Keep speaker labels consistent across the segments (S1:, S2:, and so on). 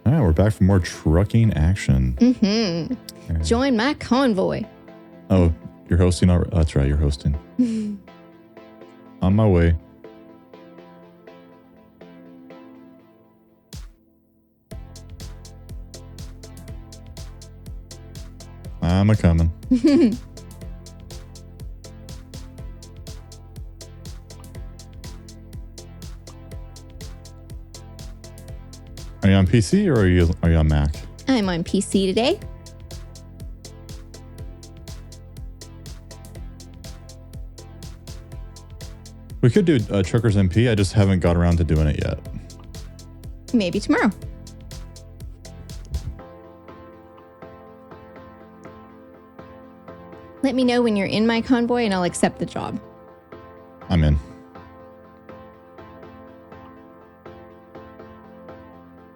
S1: All right, we're back for more trucking action.
S2: Mm-hmm.
S1: Right.
S2: Join my convoy.
S1: Oh, you're hosting? That's right, you're hosting. On my way. I'm a-coming. Are you on PC or are you on Mac?
S2: I'm on PC today.
S1: We could do Truckers MP. I just haven't got around to doing it yet.
S2: Maybe tomorrow. Let me know when you're in my convoy and I'll accept the job.
S1: I'm in.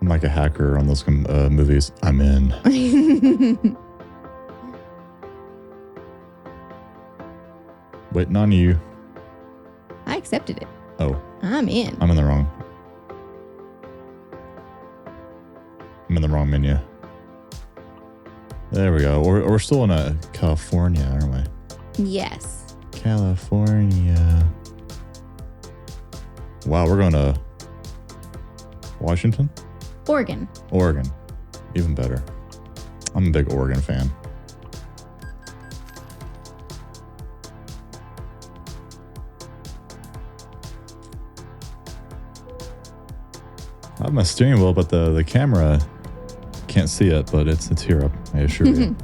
S1: I'm like a hacker on those movies. I'm in. Waiting on you.
S2: I accepted it.
S1: Oh.
S2: I'm in.
S1: I'm in the wrong. I'm in the wrong menu. There we go. We're still in California, aren't we?
S2: Yes.
S1: California. Wow, we're going to Washington?
S2: Oregon.
S1: Oregon. Even better. I'm a big Oregon fan. I have my steering wheel, but the camera can't see it, but it's here, I assure you.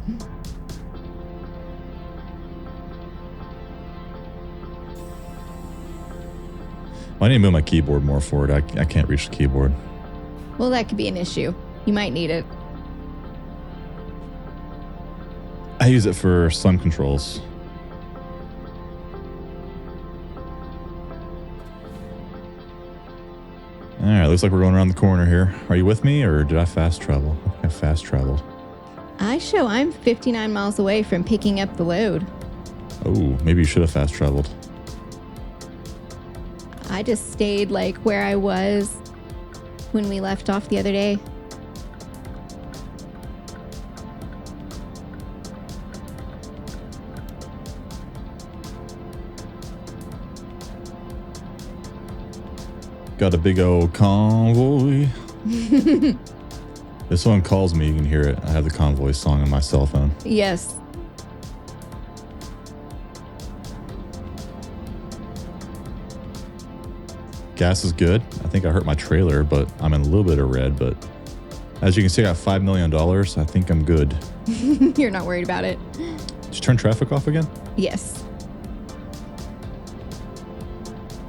S1: I need to move my keyboard more forward. I can't reach the keyboard.
S2: Well, that could be an issue. You might need it.
S1: I use it for sun controls. All right, looks like we're going around the corner here. Are you with me or did I fast travel? I think I fast traveled.
S2: I show I'm 59 miles away from picking up the load.
S1: Oh, maybe you should have fast traveled.
S2: I just stayed like where I was when we left off the other day.
S1: Got a big old convoy. If someone calls me, you can hear it. I have the convoy song on my cell phone.
S2: Yes.
S1: Gas is good. I think I hurt my trailer, but I'm in a little bit of red. But as you can see, I got $5 million. I think I'm good.
S2: You're not worried about it.
S1: Did you turn traffic off again?
S2: Yes.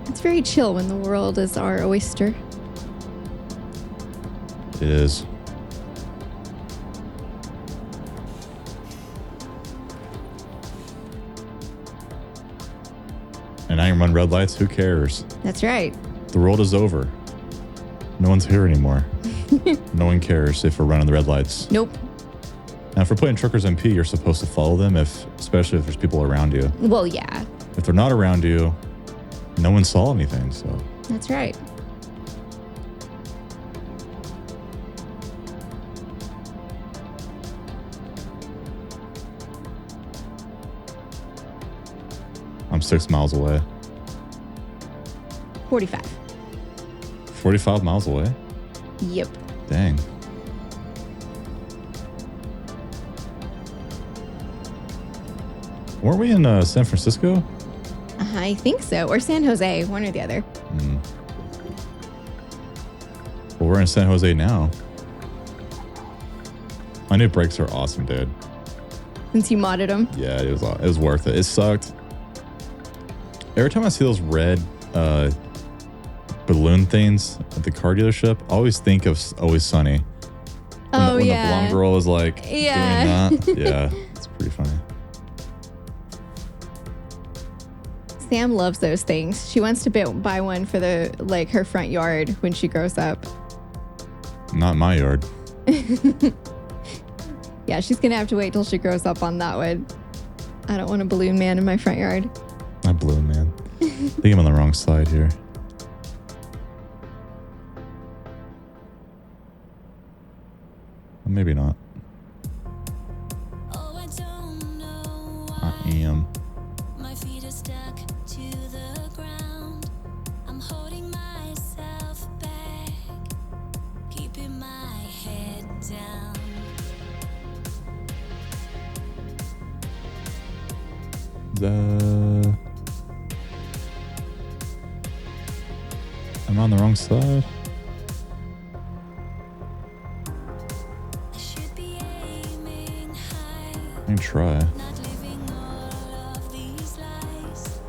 S2: It's very chill when the world is our oyster.
S1: It is. And I can run red lights. Who cares?
S2: That's right.
S1: The world is over. No one's here anymore. No one cares if we're running the red lights.
S2: Nope.
S1: Now, if we're playing Truckers MP, you're supposed to follow them, especially if there's people around you.
S2: Well, yeah.
S1: If they're not around you, no one saw anything, so.
S2: That's right.
S1: I'm 6 miles away.
S2: 45.
S1: 45 miles away?
S2: Yep.
S1: Dang. Weren't we in San Francisco?
S2: I think so. Or San Jose, one or the other.
S1: Well, we're in San Jose now. My new brakes are awesome, dude.
S2: Since you modded them.
S1: Yeah, it was worth it. It sucked. Every time I see those red balloon things at the car dealership, I always think of Always Sunny. When the blonde girl is like doing that. Yeah, it's pretty funny.
S2: Sam loves those things. She wants to buy one for her front yard when she grows up.
S1: Not my yard.
S2: Yeah, she's gonna have to wait till she grows up on that one. I don't want a balloon man in my front yard.
S1: Not balloon man. I think I'm on the wrong side here. Maybe not. I am.
S3: My feet are stuck to the ground. I'm holding myself back, keeping my head down.
S1: I'm on the wrong side.
S3: I should be aiming high,
S1: Let me try.
S3: not living all of these lies,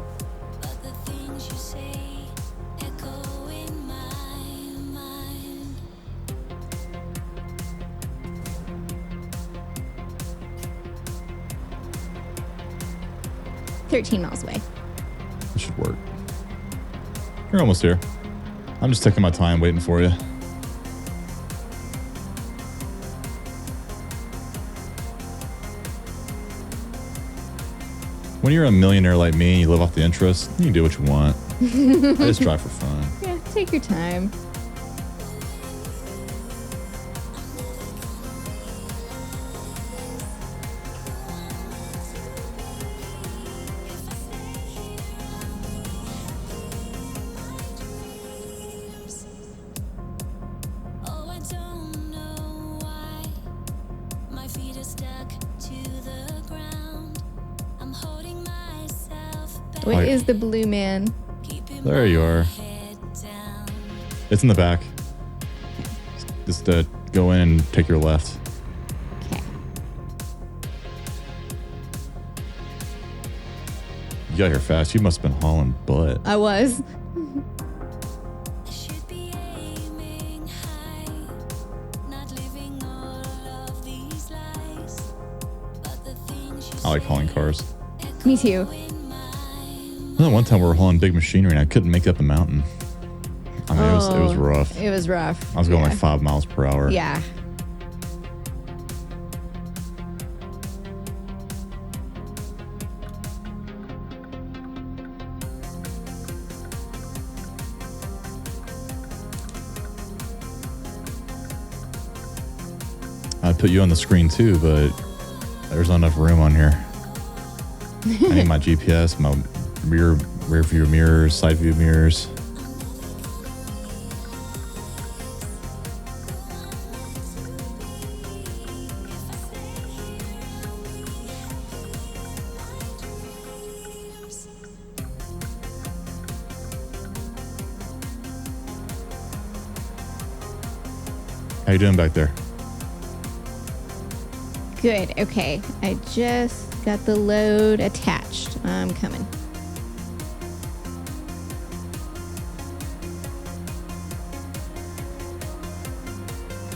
S3: but the things you say echo in my mind.
S2: 13 miles away.
S1: It should work. You're almost here. I'm just taking my time waiting for you. When you're a millionaire like me and you live off the interest, you can do what you want. I just drive for fun.
S2: Yeah, take your time.
S3: Oh, I don't know why my feet are stuck to the ground. I'm holding myself back,
S2: What
S1: Like-
S2: is the blue man?
S3: keeping
S1: There you
S3: my
S1: are.
S3: head down.
S1: It's in the back. Just go in and take your left.
S2: Okay.
S1: You got here fast. You must have been hauling butt.
S2: I was.
S3: I should be aiming high, not living all of these lies, but the things you
S1: I like hauling cars.
S2: Me too.
S3: in my
S1: Then one time we were hauling big machinery and I couldn't make up the mountain. I mean, it was rough.
S2: It was rough.
S1: I was going
S2: Yeah.
S1: like 5 miles per hour.
S2: Yeah.
S1: I'd put you on the screen too, but there's not enough room on here. I need my GPS, my rear view mirrors, side view mirrors. How you doing back there?
S2: Good. Okay. I just got the load attached. I'm coming.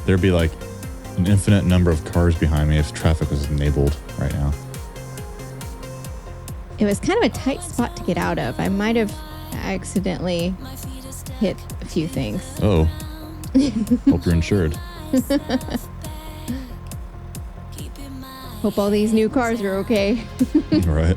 S1: There'd be like an infinite number of cars behind me if traffic was enabled right now.
S2: It was kind of a tight spot to get out of. I might have accidentally hit a few things.
S1: Oh, hope you're insured.
S2: Hope all these new cars are okay.
S1: Right.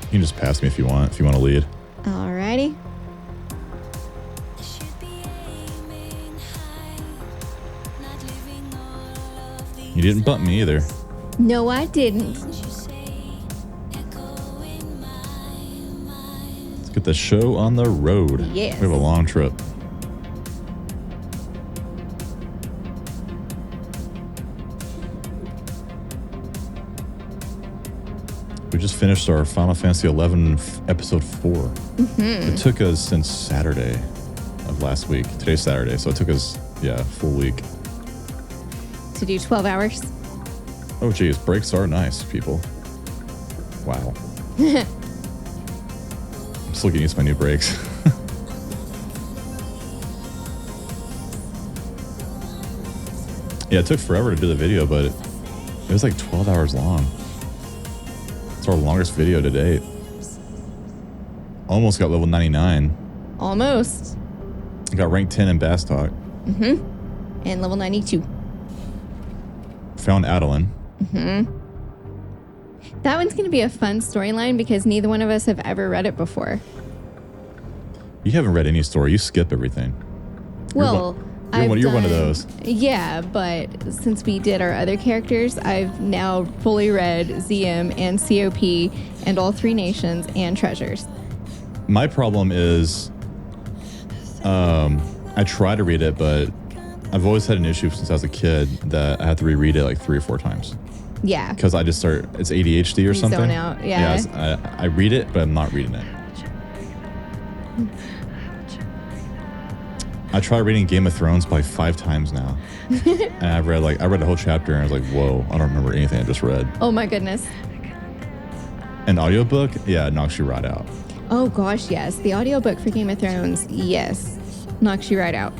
S1: You can just pass me if you want to lead.
S2: Alrighty.
S1: You didn't bump me either.
S2: No, I didn't.
S1: Let's get the show on the road.
S2: Yes.
S1: We have a long trip. We just finished our Final Fantasy XI episode 4. It took us since Saturday of last week. Today's Saturday, so it took us, a full week.
S2: To do 12 hours.
S1: Oh, geez. Brakes are nice, people. Wow. I'm still getting used to my new brakes. Yeah, it took forever to do the video, but it was like 12 hours long. It's our longest video to date. Almost got level 99.
S2: Almost.
S1: Got rank 10 in Bass Talk.
S2: And level 92.
S1: Found Adeline.
S2: That one's going to be a fun storyline because neither one of us have ever read it before.
S1: You haven't read any story. You skip everything.
S2: Well,
S1: you're one of those.
S2: Yeah, but since we did our other characters, I've now fully read ZM and COP and all 3 nations and treasures.
S1: My problem is, I try to read it, but I've always had an issue since I was a kid that I have to reread it like 3 or 4 times.
S2: Yeah.
S1: Because I just start, it's ADHD or something.
S2: Zone out, yeah.
S1: I read it, but I'm not reading it. I tried reading Game of Thrones probably 5 times now. And I read a whole chapter and I was like, whoa, I don't remember anything I just read.
S2: Oh my goodness.
S1: An audiobook, yeah, it knocks you right out.
S2: Oh gosh, yes. The audiobook for Game of Thrones, yes. Knocks you right out.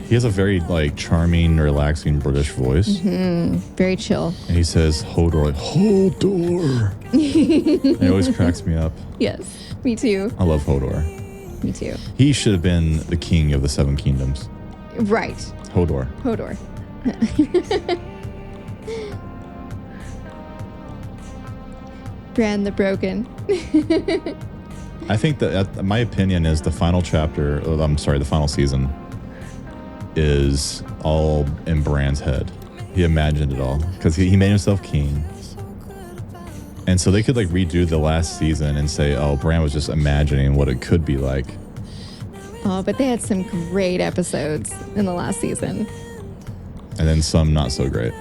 S1: He has a very like charming, relaxing British voice.
S2: Very chill.
S1: And he says Hodor, like, Hodor. And it always cracks me up.
S2: Yes, me too.
S1: I love Hodor.
S2: Me too.
S1: He should have been the king of the 7 kingdoms.
S2: Right.
S1: Hodor.
S2: Hodor. Bran the Broken.
S1: I think that my opinion is the final chapter, the final season is all in Bran's head. He imagined it all because he made himself king. And so they could like redo the last season and say, oh, Bran was just imagining what it could be like.
S2: Oh, but they had some great episodes in the last season.
S1: And then some not so great.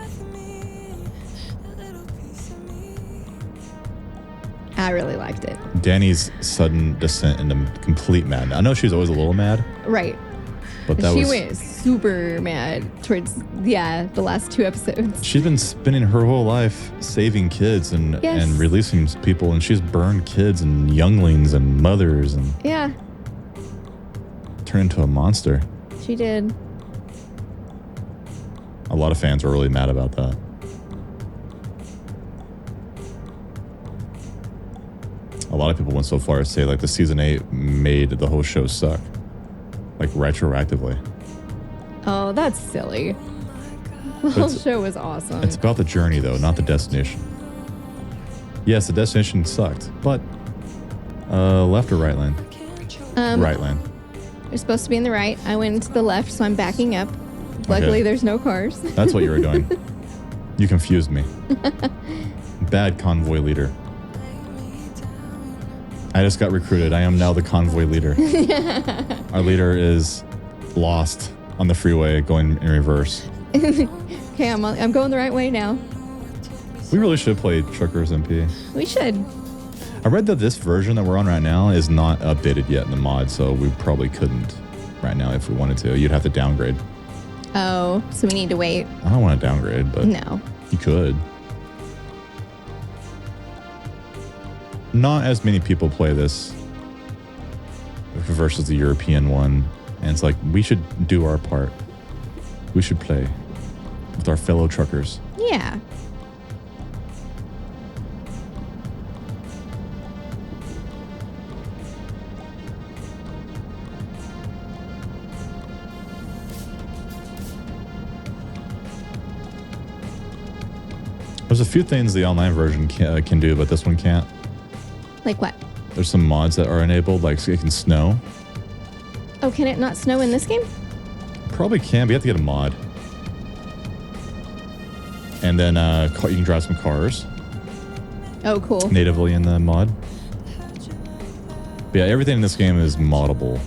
S2: I really liked it.
S1: Dany's sudden descent into complete madness. I know she was always a little mad.
S2: Right.
S1: But that
S2: she went super mad towards, the last 2 episodes.
S1: She's been spending her whole life saving kids and releasing people, and she's burned kids and younglings and mothers and
S2: Yeah,
S1: turned into a monster.
S2: she did.
S1: A lot of fans were really mad about that. A lot of people went so far as to say like the season 8 made the whole show suck. Like retroactively.
S2: Oh, that's silly. The whole show was awesome.
S1: It's about the journey though, not the destination. Yes, the destination sucked, but left or right lane? Right lane.
S2: You're supposed to be in the right. I went into the left, so I'm backing up. Luckily, there's no cars.
S1: That's what you were doing. You confused me. Bad convoy leader. I just got recruited. I am now the convoy leader. Our leader is lost on the freeway going in reverse.
S2: Okay, I'm going the right way now.
S1: We really should play Truckers MP.
S2: We should.
S1: I read that this version that we're on right now is not updated yet in the mod, so we probably couldn't right now if we wanted to. You'd have to downgrade.
S2: Oh, so we need to wait.
S1: I don't want to downgrade, but
S2: No.
S1: you could. Not as many people play this versus the European one. And it's like, we should do our part. We should play with our fellow truckers.
S2: Yeah.
S1: There's a few things the online version can do, but this one can't.
S2: Like what?
S1: There's some mods that are enabled, like so it can snow.
S2: Oh, can it not snow in this game?
S1: Probably can, but you have to get a mod. And then you can drive some cars.
S2: Oh, cool.
S1: Natively in the mod. But yeah, everything in this game is moddable.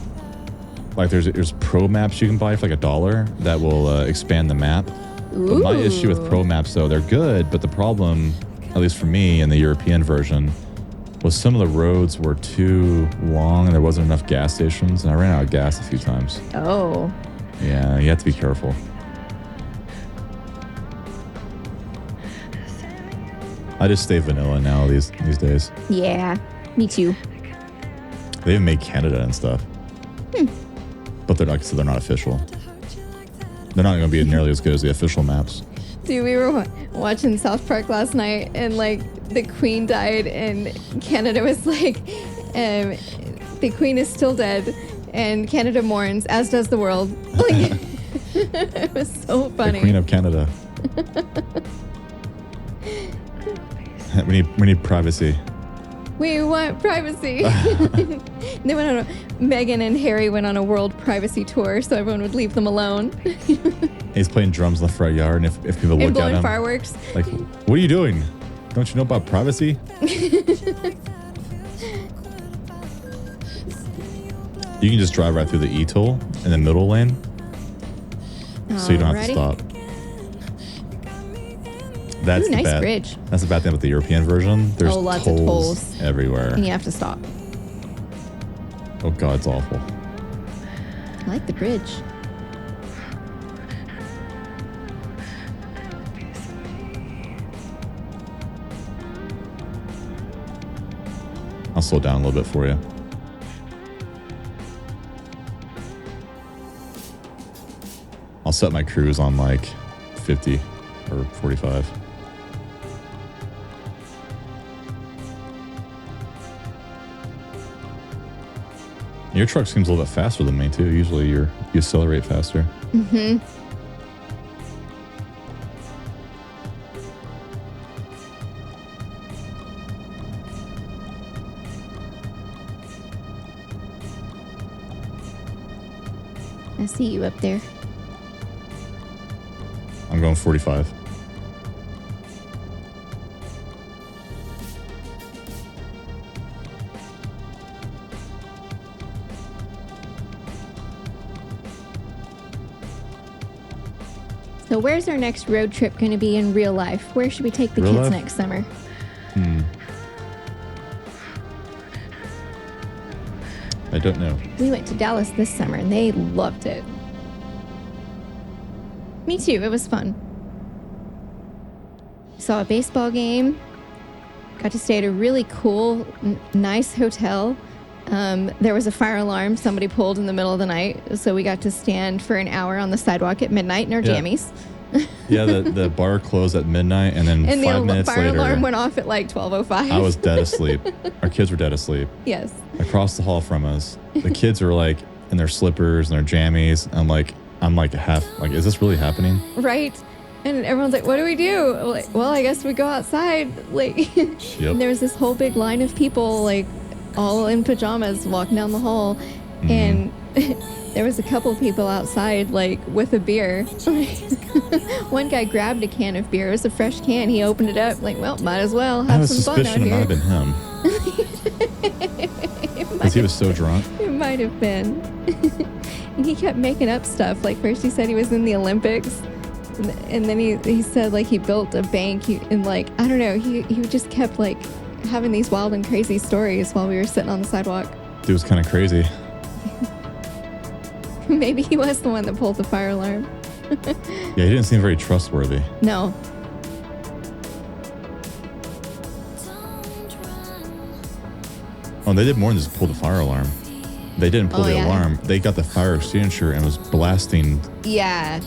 S1: Like there's pro maps you can buy for like $1 that will expand the map. But my issue with pro maps though, they're good, but the problem, at least for me in the European version, was some of the roads were too long and there wasn't enough gas stations, and I ran out of gas a few times.
S2: Oh.
S1: Yeah, you have to be careful. I just stay vanilla now these days.
S2: Yeah, me too.
S1: They even made Canada and stuff. But they're not, so they're not official. They're not going to be nearly as good as the official maps.
S2: Dude, we were watching South Park last night, and like the Queen died, and Canada was like, the Queen is still dead, and Canada mourns, as does the world. Like, it was so funny.
S1: The Queen of Canada. we need privacy.
S2: We want privacy. They went on Meghan and Harry went on a world privacy tour, so everyone would leave them alone.
S1: He's playing drums in the front yard, and if people
S2: And
S1: look at
S2: blowing
S1: him,
S2: fireworks.
S1: like, what are you doing? Don't you know about privacy? You can just drive right through the E-toll in the middle lane, so you don't have to
S2: Alrighty.
S1: stop. That's
S2: Ooh,
S1: the
S2: nice
S1: bad.
S2: bridge.
S1: That's the bad thing with the European version. There's
S2: Lots of tolls.
S1: everywhere.
S2: And you have to stop.
S1: Oh God, it's awful.
S2: I like the bridge.
S1: I'll slow down a little bit for you. I'll set my cruise on like 50 or 45. Your truck seems a little bit faster than me too. Usually you accelerate faster.
S2: Mm-hmm. I see you up there.
S1: I'm going 45.
S2: So where's our next road trip going to be in real life? Where should we take the
S1: Real
S2: kids
S1: life?
S2: next summer?
S1: I don't know.
S2: We went to Dallas this summer and they loved it. Me too. It was fun. Saw a baseball game. Got to stay at a really cool, nice hotel. There was a fire alarm somebody pulled in the middle of the night, so we got to stand for an hour on the sidewalk at midnight in our
S1: Yeah.
S2: jammies.
S1: Yeah, the bar closed at midnight, and then
S2: And
S1: 5
S2: the
S1: minutes
S2: fire
S1: later,
S2: alarm went off at like 12:05.
S1: I was dead asleep. Our kids were dead asleep.
S2: Yes.
S1: Across the hall from us, the kids are like in their slippers and their jammies. I'm like half like, is this really happening?
S2: Right. And everyone's like, what do we do? Like, well, I guess we go outside. Like, and there was this whole big line of people, like, all in pajamas walking down the hall. And there was a couple people outside, like, with a beer. One guy grabbed a can of beer. It was a fresh can. He opened it up, like, well, might as well
S1: I have
S2: have
S1: a
S2: some fun out
S1: suspicion it might
S2: here.
S1: have been him because he was so drunk.
S2: It might have been. And he kept making up stuff. Like, first he said he was in the Olympics. And then he said, like, he built a bank. And, like, I don't know. He just kept, like, having these wild and crazy stories while we were sitting on the sidewalk.
S1: Dude was kind of crazy.
S2: Maybe he was the one that pulled the fire alarm.
S1: Yeah, he didn't seem very trustworthy.
S2: No.
S1: Oh, they did more than just pull the fire alarm. They didn't pull
S2: Oh,
S1: the
S2: yeah.
S1: alarm. They got the fire extinguisher and was blasting
S2: Yeah.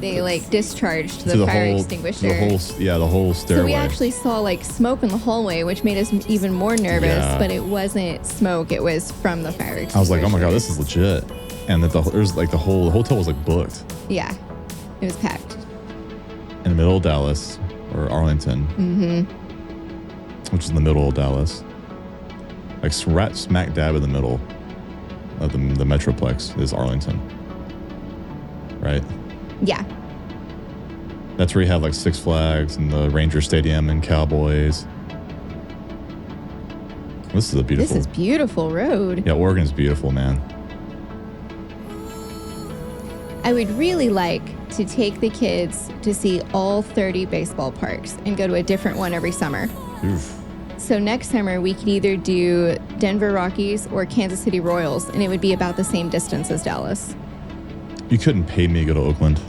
S2: They, like, discharged
S1: to
S2: the
S1: the
S2: fire
S1: whole,
S2: extinguisher.
S1: the whole stairway.
S2: So we actually saw, like, smoke in the hallway, which made us even more nervous.
S1: Yeah.
S2: But it wasn't smoke; it was from the fire extinguisher.
S1: I was like, oh my God, this is legit. And that there's like the hotel was like booked
S2: Yeah, it was packed.
S1: in the middle of Dallas or Arlington, which is in the middle of Dallas, like right smack dab in the middle of the Metroplex is Arlington, right?
S2: Yeah.
S1: That's where you have like Six Flags and the Ranger Stadium and Cowboys. This is a beautiful.
S2: This is beautiful road.
S1: Yeah, Oregon's beautiful, man.
S2: I would really like to take the kids to see all 30 baseball parks and go to a different one every summer.
S1: Oof.
S2: So next summer we could either do Denver Rockies or Kansas City Royals, and it would be about the same distance as Dallas.
S1: You couldn't pay me to go to Oakland.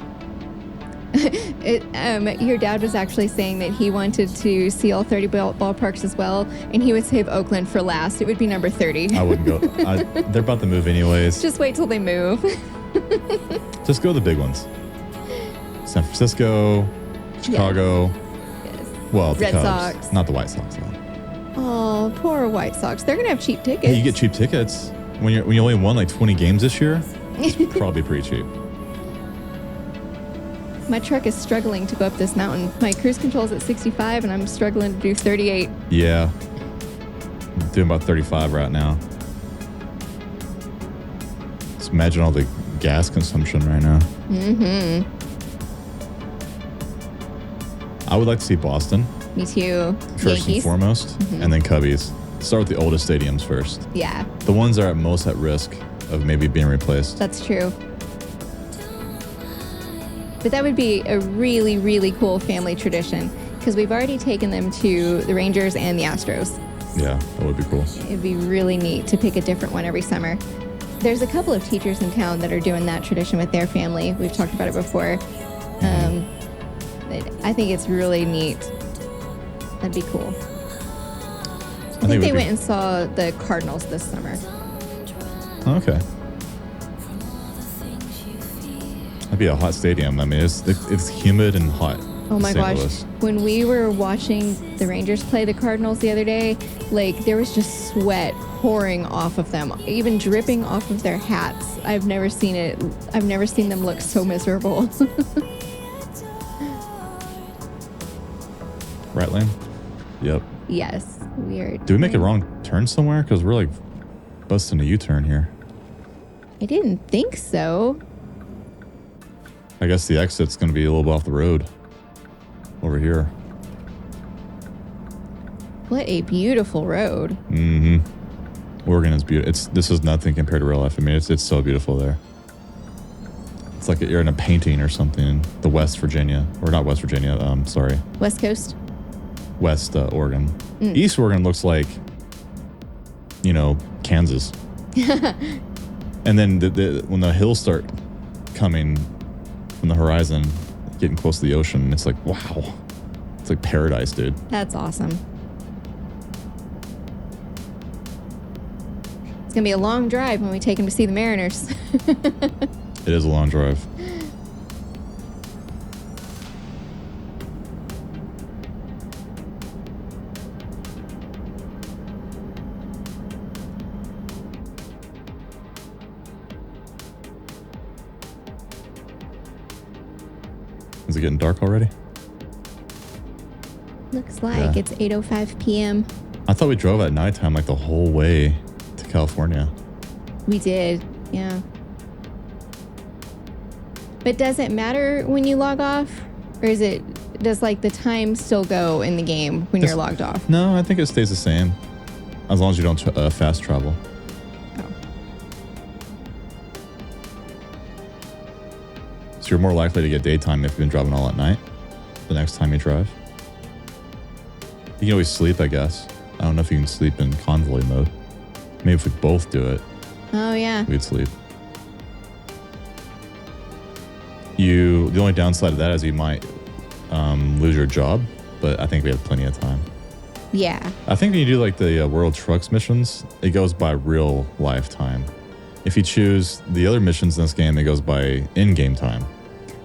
S2: Your dad was actually saying that he wanted to see all 30 ballparks as well, and he would save Oakland for last. It would be number 30.
S1: I wouldn't go. They're about to move anyways.
S2: Just wait till they move.
S1: Just go to the big ones. San Francisco, Chicago.
S2: Yes.
S1: Well, the
S2: Red
S1: Cubs.
S2: Sox.
S1: Not the White Sox, though.
S2: Oh, poor White Sox. They're gonna have cheap tickets.
S1: Hey, you get cheap tickets when you only won like 20 games this year. It's probably pretty cheap.
S2: My truck is struggling to go up this mountain. My cruise control is at 65 and I'm struggling to do 38.
S1: Yeah. I'm doing about 35 right now. Just imagine all the gas consumption right now.
S2: Mm-hmm.
S1: I would like to see Boston
S2: Me too.
S1: first and foremost, and then Cubbies. Start with the oldest stadiums first.
S2: Yeah,
S1: The ones that are most at risk of maybe being replaced.
S2: that's true. But that would be a really, really cool family tradition because we've already taken them to the Rangers and the Astros.
S1: Yeah, that would be cool.
S2: It'd be really neat to pick a different one every summer. There's a couple of teachers in town that are doing that tradition with their family. We've talked about it before. I think it's really neat. That'd be cool. I think they went and saw the Cardinals this summer.
S1: Okay. That'd be a hot stadium. I mean, it's humid and hot.
S2: Oh my
S1: St.
S2: gosh.
S1: Louis.
S2: When we were watching the Rangers play the Cardinals the other day, like there was just sweat pouring off of them, even dripping off of their hats. I've never seen them look so miserable.
S1: Right lane? Yep.
S2: Yes, weird.
S1: Did we make a wrong turn somewhere? Because we're like busting a U-turn here.
S2: I didn't think so.
S1: I guess the exit's going to be a little bit off the road. Over here.
S2: What a beautiful road.
S1: Mm-hmm. Oregon is beautiful. This is nothing compared to real life. I mean, it's so beautiful there. It's like you're in a painting or something in the West Virginia. Or not West Virginia, sorry.
S2: West Coast?
S1: West Oregon. East Oregon looks like, Kansas. And then when the hills start coming from the horizon, getting close to the ocean, it's like, wow. It's like paradise, dude.
S2: That's awesome. It's going to be a long drive when we take him to see the Mariners.
S1: It is a long drive. Is it getting dark already?
S2: Looks like it's 8:05 p.m.
S1: I thought we drove at nighttime like the whole way to California.
S2: We did, yeah. But does it matter when you log off? Or does like the time still go in the game when you're logged off?
S1: No, I think it stays the same. As long as you don't fast travel.
S2: Oh.
S1: So you're more likely to get daytime if you've been driving all at night the next time you drive. You can always sleep, I guess. I don't know if you can sleep in convoy mode. Maybe if we both do it,
S2: Oh, yeah.
S1: we'd sleep. The only downside of that is you might lose your job, but I think we have plenty of time.
S2: Yeah.
S1: I think when you do like the World Trucks missions, it goes by real life time. If you choose the other missions in this game, it goes by in-game time.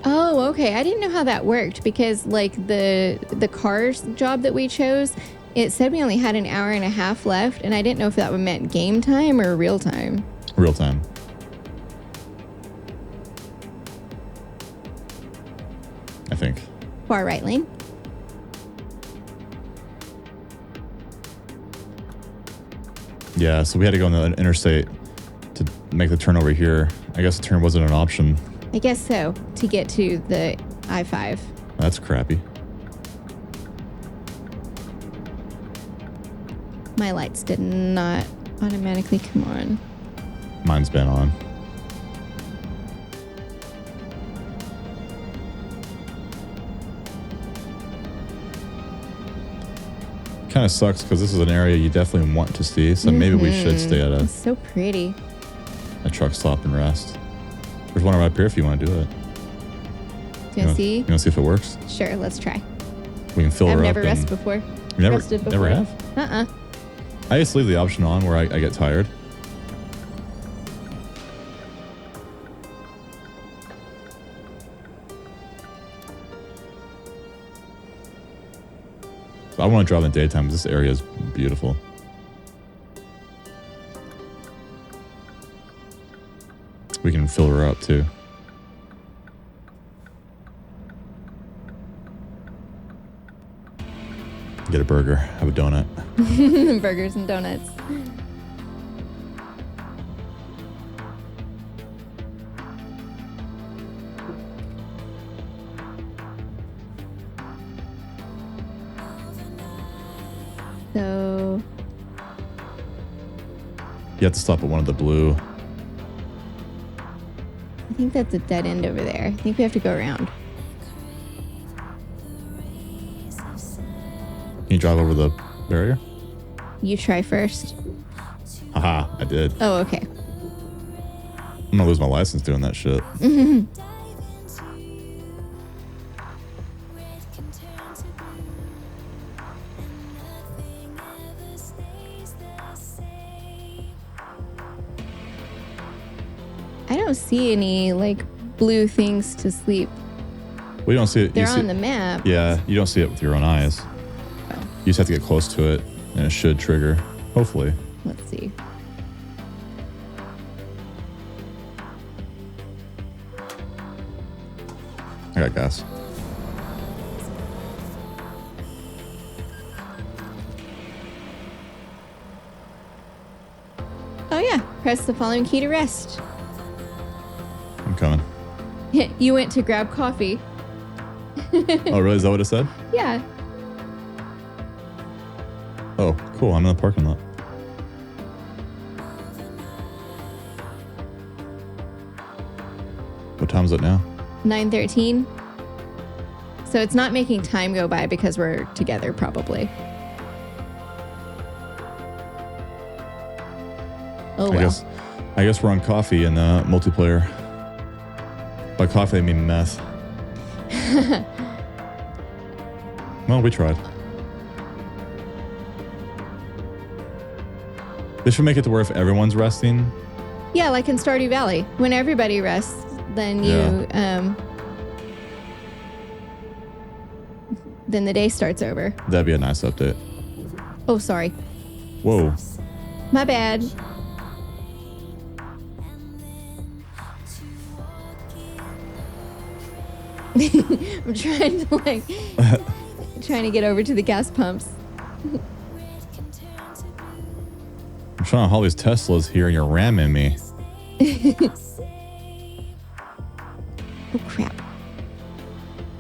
S2: Oh, okay. I didn't know how that worked because like the cars job that we chose, it said we only had an hour and a half left, and I didn't know if that meant game time or real time.
S1: Real time. I think.
S2: Far right lane.
S1: Yeah, so we had to go on the interstate to make the turn over here. I guess the turn wasn't an option.
S2: I guess so, to get to the I-5.
S1: That's crappy.
S2: My lights did not automatically come on.
S1: Mine's been on. Kind of sucks because this is an area you definitely want to see, so maybe we should stay at
S2: It's so pretty.
S1: a truck stop and rest. There's one right up here if you want to do it.
S2: Do you want to see?
S1: You want to see if it works?
S2: Sure, let's try.
S1: We can fill
S2: I've
S1: her
S2: never
S1: up.
S2: rested before.
S1: You never,
S2: Rested
S1: never
S2: before.
S1: have?
S2: Uh-uh.
S1: I just leave the option on where I get tired. So I want to drive in the daytime because this area is beautiful. We can fill her up too. Get a burger. Have a donut.
S2: Burgers and donuts. So
S1: You have to stop at one of the blue.
S2: I think that's a dead end over there. I think we have to go around.
S1: Can you drive over the barrier?
S2: You try first.
S1: Haha, I did.
S2: Oh, okay.
S1: I'm gonna lose my license doing that shit.
S2: I don't see any like blue things to sleep.
S1: We don't see it.
S2: They're
S1: you see,
S2: on the map.
S1: Yeah, you don't see it with your own eyes.
S2: Oh,
S1: You just have to get close to it, and it should trigger. Hopefully.
S2: let's see.
S1: I got gas.
S2: Oh yeah, press the following key to rest.
S1: I'm coming.
S2: You went to grab coffee.
S1: Oh, really? Is that what it said?
S2: Yeah.
S1: Oh, cool. I'm in the parking lot. What time is it now?
S2: 9:13. So it's not making time go by because we're together, probably. Oh well.
S1: I guess we're on coffee in the multiplayer. By coffee, I mean meth. Well, we tried. They should make it to where if everyone's resting,
S2: Yeah, like in Stardew Valley, when everybody rests, then then the day starts over.
S1: that'd be a nice update.
S2: Oh, sorry,
S1: Whoa.
S2: my bad. I'm trying to get over to the gas pumps.
S1: I'm trying to haul these Teslas here and you're ramming me.
S2: Oh crap!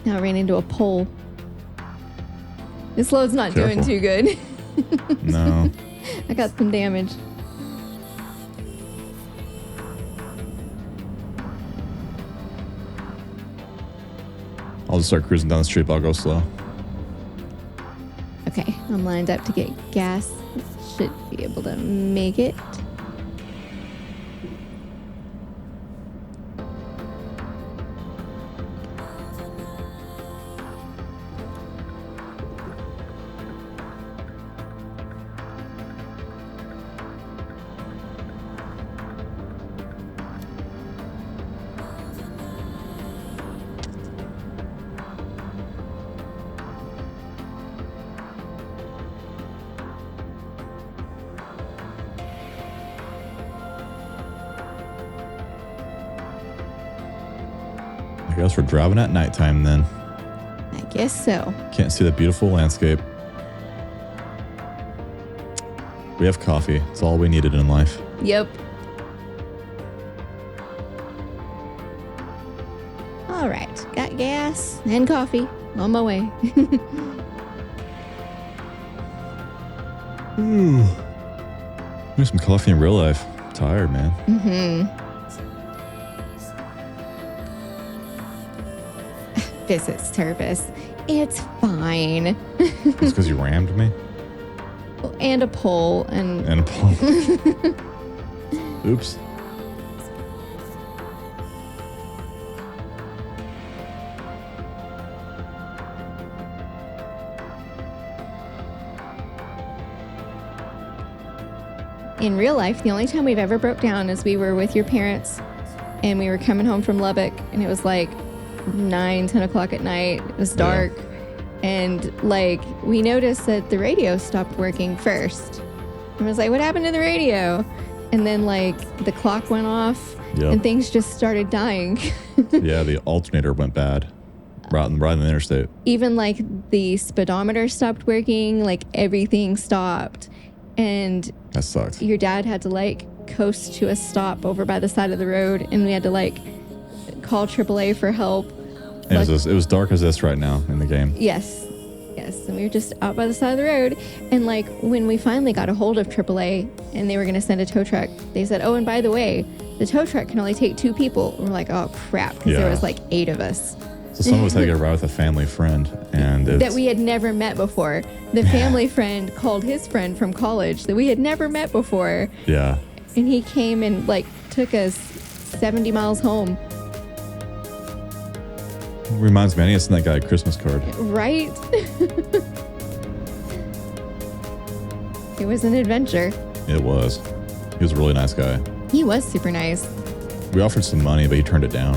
S2: Now I ran into a pole. This load's not doing
S1: Careful.
S2: too good.
S1: No.
S2: I got some damage.
S1: I'll just start cruising down the street, but I'll go slow.
S2: Okay, I'm lined up to get gas. Should be able to make it.
S1: I guess we're driving at nighttime then.
S2: I guess so.
S1: Can't see the beautiful landscape. We have coffee. It's all we needed in life.
S2: Yep. All right, got gas and coffee on my way.
S1: Ooh. Need some coffee in real life. I'm tired, man.
S2: Visit service. It's fine.
S1: It's because you rammed me
S2: And a pole and
S1: and a pole. Oops.
S2: in real life, the only time we've ever broke down is we were with your parents and we were coming home from Lubbock and it was like 9-10 o'clock at night. It was dark. And like we noticed that the radio stopped working first. And I was like, what happened to the radio? And then like the clock went off
S1: Yep.
S2: and things just started dying.
S1: Yeah, the alternator went bad. right on the interstate.
S2: Even like the speedometer stopped working, like everything stopped. And
S1: That sucked.
S2: your dad had to like coast to a stop over by the side of the road, and we had to like call AAA for help.
S1: And it was dark as this right now in the game.
S2: Yes. And we were just out by the side of the road. And like when we finally got a hold of AAA and they were going to send a tow truck, they said, oh, and by the way, the tow truck can only take 2 people. And we're like, oh, crap. Because there was like 8 of us.
S1: So some of us had to get a ride with a family friend. And
S2: that we had never met before. The family friend called his friend from college that we had never met before.
S1: Yeah.
S2: And he came and like took us 70 miles home.
S1: Reminds me, I need to send that guy a Christmas card.
S2: Right? It was an adventure.
S1: It was. He was a really nice guy.
S2: He was super nice.
S1: We offered some money, but he turned it down.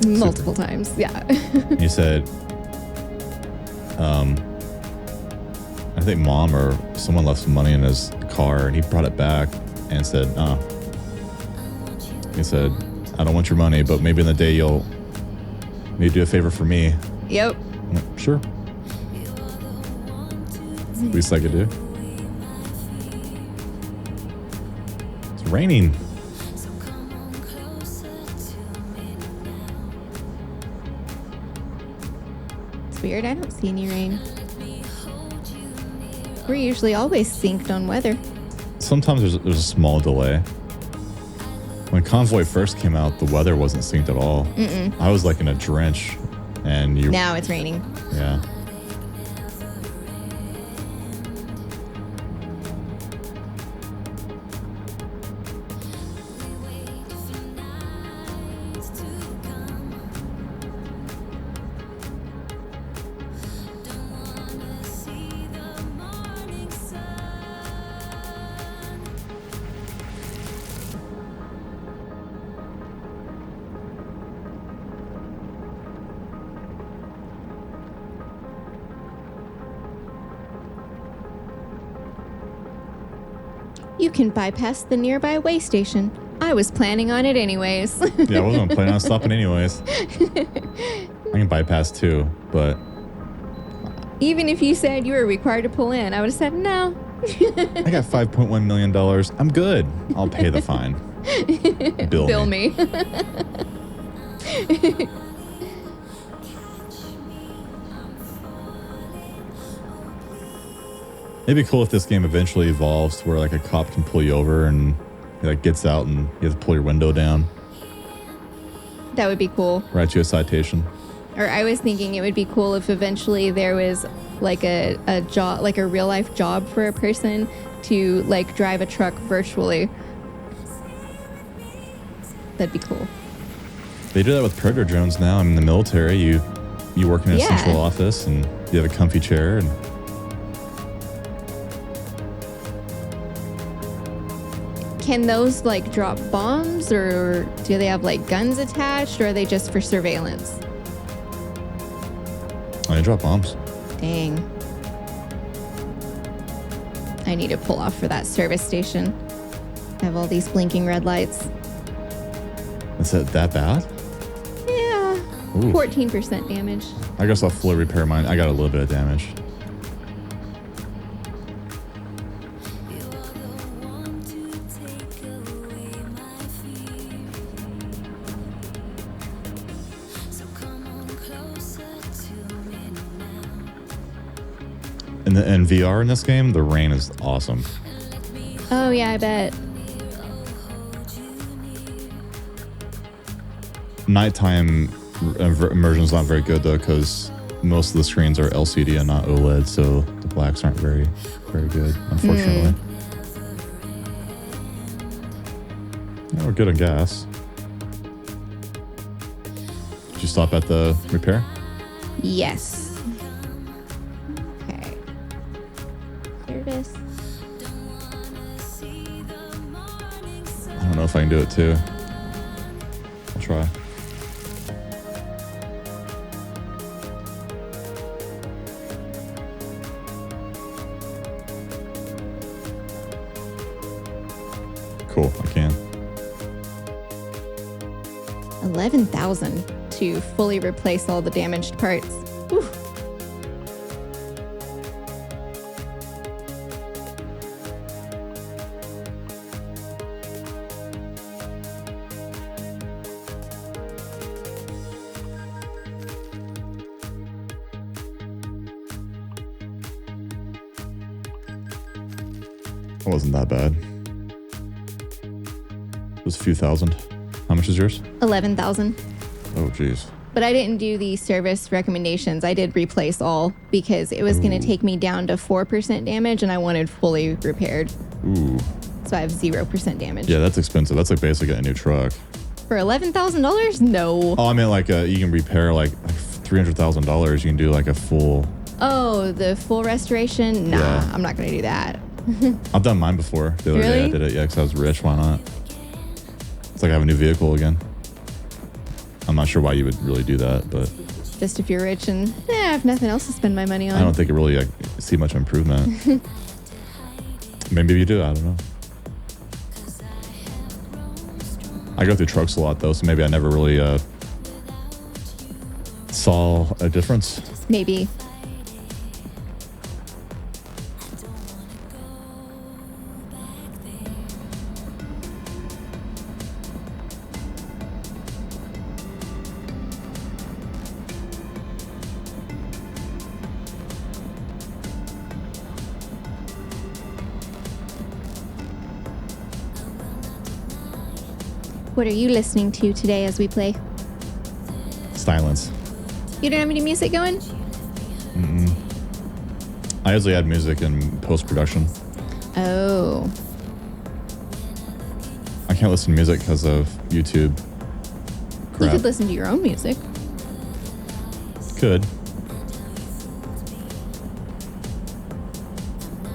S2: Multiple times, yeah.
S1: He said, I think mom or someone left some money in his car, and he brought it back and said, He said, I don't want your money, but maybe in the day you'll maybe do a favor for me.
S2: Yep.
S1: I'm like, sure. Least I could do. It's raining.
S2: It's weird. I don't see any rain. We're usually always synced on weather.
S1: Sometimes there's a small delay. When Convoy first came out, the weather wasn't synced at all. I was like in a drench, and
S2: now it's raining.
S1: Yeah.
S2: You can bypass the nearby way station. I was planning on it anyways.
S1: Yeah, I wasn't planning on stopping anyways. I can bypass too, but...
S2: Even if you said you were required to pull in, I would have said no.
S1: I got $5.1 million. I'm good. I'll pay the fine. Bill
S2: me.
S1: It'd be cool if this game eventually evolves to where like a cop can pull you over and he like gets out and you have to pull your window down.
S2: That would be cool.
S1: Write you a citation.
S2: Or I was thinking it would be cool if eventually there was like a job, like a real life job for a person to like drive a truck virtually. That'd be cool.
S1: They do that with predator drones now. I'm in the military. You work in a central office and you have a comfy chair and
S2: can those like drop bombs, or do they have like guns attached, or are they just for surveillance?
S1: oh, they drop bombs.
S2: Dang. I need to pull off for that service station. I have all these blinking red lights.
S1: Is it that bad?
S2: Yeah.
S1: Ooh.
S2: 14% damage.
S1: I guess I'll fully repair mine. I got a little bit of damage. In VR in this game, the rain is awesome.
S2: Oh yeah, I bet.
S1: Nighttime immersion is not very good though, because most of the screens are LCD and not OLED, so the blacks aren't very good, unfortunately. Yeah, we're good on gas. Did you stop at the repair?
S2: Yes. Okay. Service.
S1: I don't know if I can do it too. I'll try. Cool, I can.
S2: 11,200. to fully replace all the damaged parts. Whew.
S1: It wasn't that bad. It was a few thousand. How much is yours?
S2: 11,000.
S1: Oh, geez.
S2: But I didn't do the service recommendations. I did replace all because it was going to take me down to 4% damage and I wanted fully repaired.
S1: Ooh.
S2: So I have 0% damage.
S1: Yeah, that's expensive. That's like basically a new truck.
S2: For $11,000? No.
S1: Oh, I mean, like you can repair like $300,000. You can do like a full.
S2: Oh, the full restoration? Nah,
S1: Yeah.
S2: I'm not going to do that.
S1: I've done mine before. The other day I
S2: Really?
S1: did it. Yeah, because I was rich. Why not? It's like I have a new vehicle again. I'm not sure why you would really do that, but
S2: Just if you're rich and I have nothing else to spend my money on.
S1: I don't think it really see much improvement. Maybe you do. I don't know. I go through trucks a lot though, so maybe I never really saw a difference.
S2: Maybe. What are you listening to today as we play?
S1: Silence.
S2: You don't have any music going?
S1: I usually add music in post-production.
S2: Oh.
S1: I can't listen to music because of YouTube.
S2: You
S1: Crap.
S2: could listen to your own music.
S1: Could.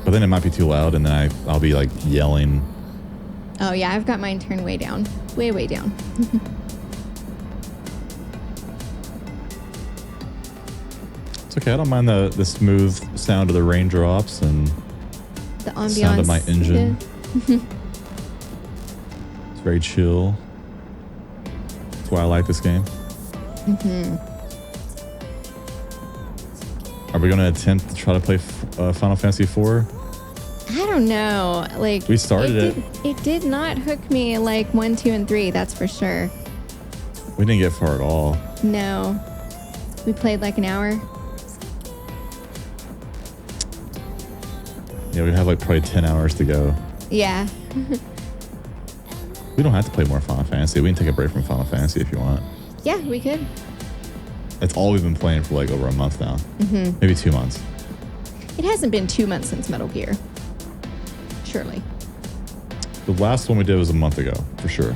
S1: But then it might be too loud and then I'll be like yelling.
S2: Oh yeah, I've got mine turned way down. Way, way down.
S1: It's okay. I don't mind the smooth sound of the raindrops and
S2: The ambiance.
S1: sound of my engine.
S2: Yeah.
S1: It's very chill. That's why I like this game. Are we going to attempt to try to play Final Fantasy IV?
S2: I don't know. Like
S1: We started it.
S2: It did not hook me like 1, 2, and 3. That's for sure.
S1: We didn't get far at all.
S2: No. We played like an hour.
S1: Yeah, we have like probably 10 hours to go.
S2: Yeah.
S1: We don't have to play more Final Fantasy. We can take a break from Final Fantasy if you want.
S2: Yeah, we could.
S1: That's all we've been playing for like over a month now. Maybe 2 months.
S2: It hasn't been 2 months since Metal Gear. Surely.
S1: The last one we did was a month ago, for sure.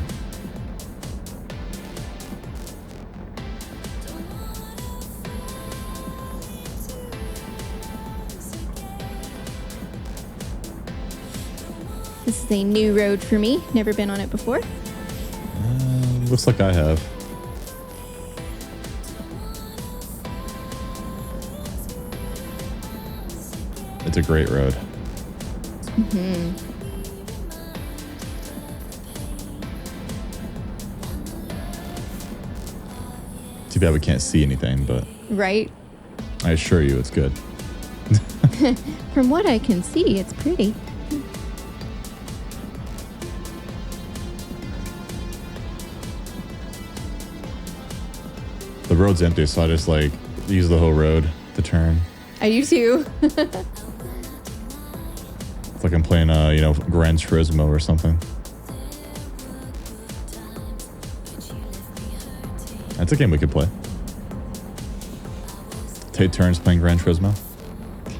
S2: This is a new road for me. Never been on it before.
S1: Looks like I have. It's a great road. Too bad we can't see anything, but
S2: Right?
S1: I assure you it's good.
S2: From what I can see, it's pretty.
S1: The road's empty, so I just like use the whole road to turn.
S2: I do too.
S1: It's like I'm playing Gran Turismo or something. That's a game we could play. Take turns playing Gran Turismo.